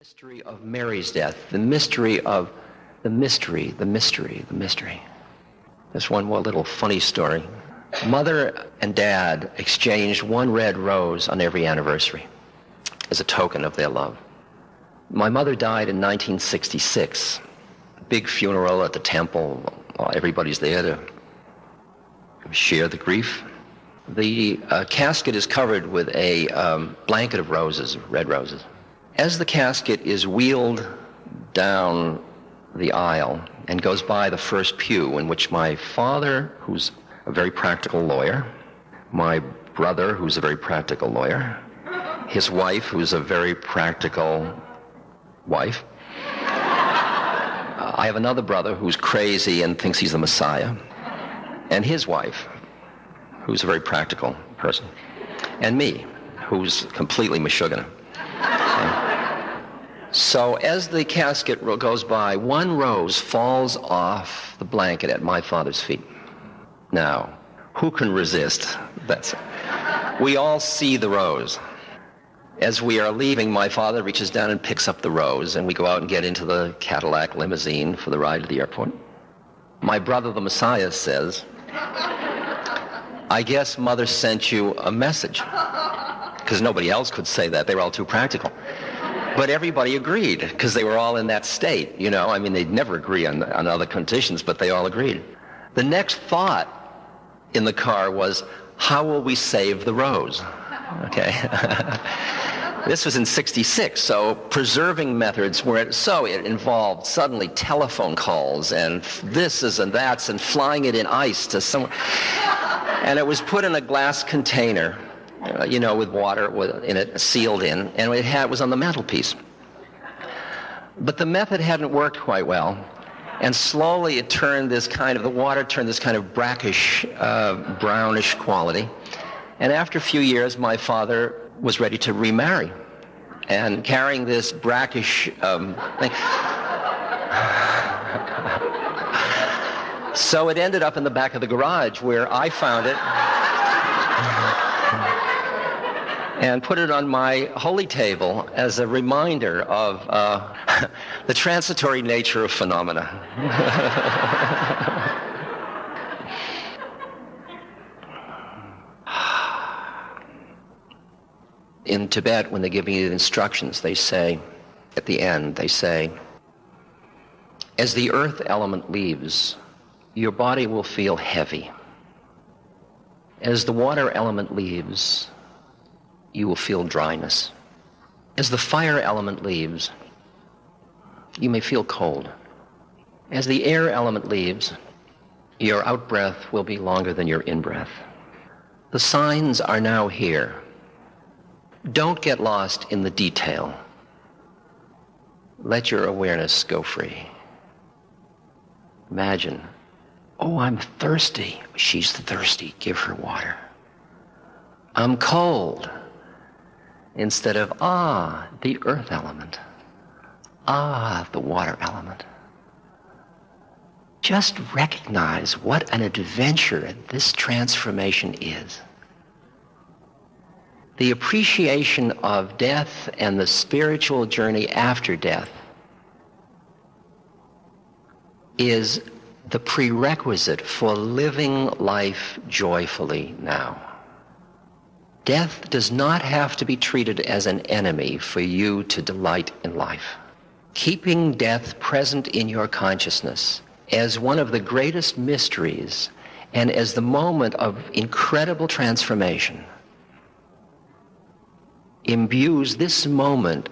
Mystery of Mary's death, the mystery of the mystery. There's one more little funny story. Mother and Dad exchanged one red rose on every anniversary as a token of their love. My mother died in 1966. Big funeral at the temple. Everybody's there to share the grief. The casket is covered with a blanket of roses, red roses. As the casket is wheeled down the aisle and goes by the first pew in which my father, who's a very practical lawyer, my brother, who's a very practical lawyer, his wife, who's a very practical wife. I have another brother who's crazy and thinks he's the Messiah, and his wife, who's a very practical person, and me, who's completely Meshuggah. So as the casket goes by, one rose falls off the blanket at my father's feet. Now, who can resist? We all see the rose. As we are leaving, my father reaches down and picks up the rose, and we go out and get into the Cadillac limousine for the ride to the airport. My brother, the Messiah, says, "I guess Mother sent you a message," because nobody else could say that. They were all too practical. But everybody agreed, because they were all in that state, you know. I mean, they'd never agree on other conditions, but they all agreed. The next thought in the car was, how will we save the rose? Okay. This was in 66, so preserving methods were, so it involved suddenly telephone calls and this and that's and flying it in ice to somewhere. And it was put in a glass container, with water in it, sealed in, and it was on the mantelpiece. But the method hadn't worked quite well, and slowly the water turned this kind of brackish, brownish quality. And after a few years, my father was ready to remarry, and carrying this brackish thing. So it ended up in the back of the garage, where I found it and put it on my holy table as a reminder of the transitory nature of phenomena. In Tibet, when they're giving you the instructions, they say, at the end, as the earth element leaves, your body will feel heavy. As the water element leaves, you will feel dryness. As the fire element leaves, you may feel cold. As the air element leaves, your out-breath will be longer than your in-breath. The signs are now here. Don't get lost in the detail. Let your awareness go free. Imagine, oh, I'm thirsty. She's thirsty. Give her water. I'm cold. Instead of, the earth element. The water element. Just recognize what an adventure this transformation is. The appreciation of death and the spiritual journey after death is the prerequisite for living life joyfully now. Death does not have to be treated as an enemy for you to delight in life. Keeping death present in your consciousness as one of the greatest mysteries and as the moment of incredible transformation imbues this moment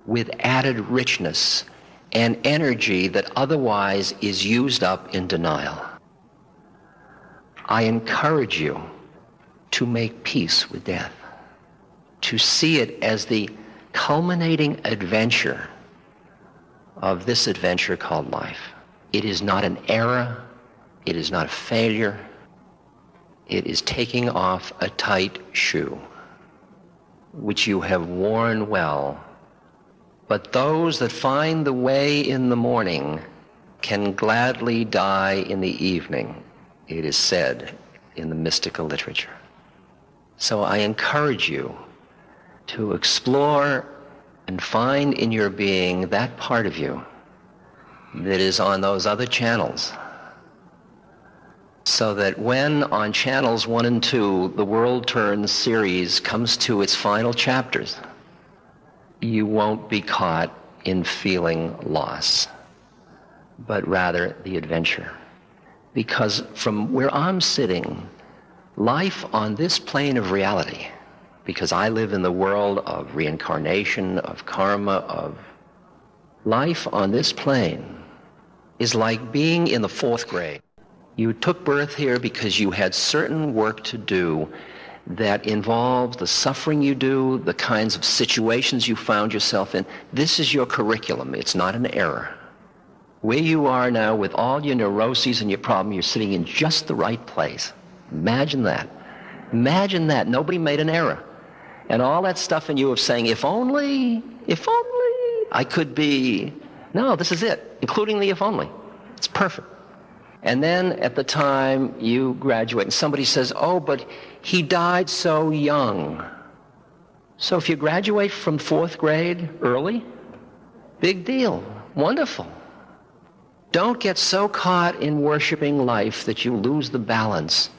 with added richness and energy that otherwise is used up in denial. I encourage you to make peace with death, to see it as the culminating adventure of this adventure called life. It is not an error, it is not a failure, it is taking off a tight shoe, which you have worn well. But those that find the way in the morning can gladly die in the evening, it is said in the mystical literature. So I encourage you to explore and find in your being that part of you that is on those other channels, so that when on channels 1 and 2 the World Turns series comes to its final chapters, you won't be caught in feeling loss, but rather the adventure. Because from where I'm sitting, life on this plane of reality, because I live in the world of reincarnation, of karma, of life on this plane, is like being in the 4th grade. You took birth here because you had certain work to do that involved the suffering you do, the kinds of situations you found yourself in. This is your curriculum. It's not an error. Where you are now with all your neuroses and your problem, you're sitting in just the right place. Imagine that. Imagine that. Nobody made an error. And all that stuff in you of saying, if only I could be. No, this is it, including the if only. It's perfect. And then at the time you graduate and somebody says, oh, but he died so young. So if you graduate from 4th grade early, big deal, wonderful. Don't get so caught in worshiping life that you lose the balance,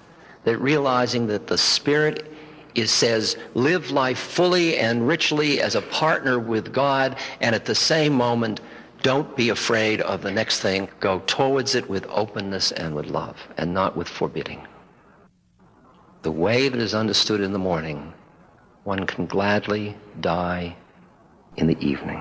that realizing that the Spirit says, live life fully and richly as a partner with God, and at the same moment, don't be afraid of the next thing. Go towards it with openness and with love, and not with forbidding. The way that is understood in the morning, one can gladly die in the evening.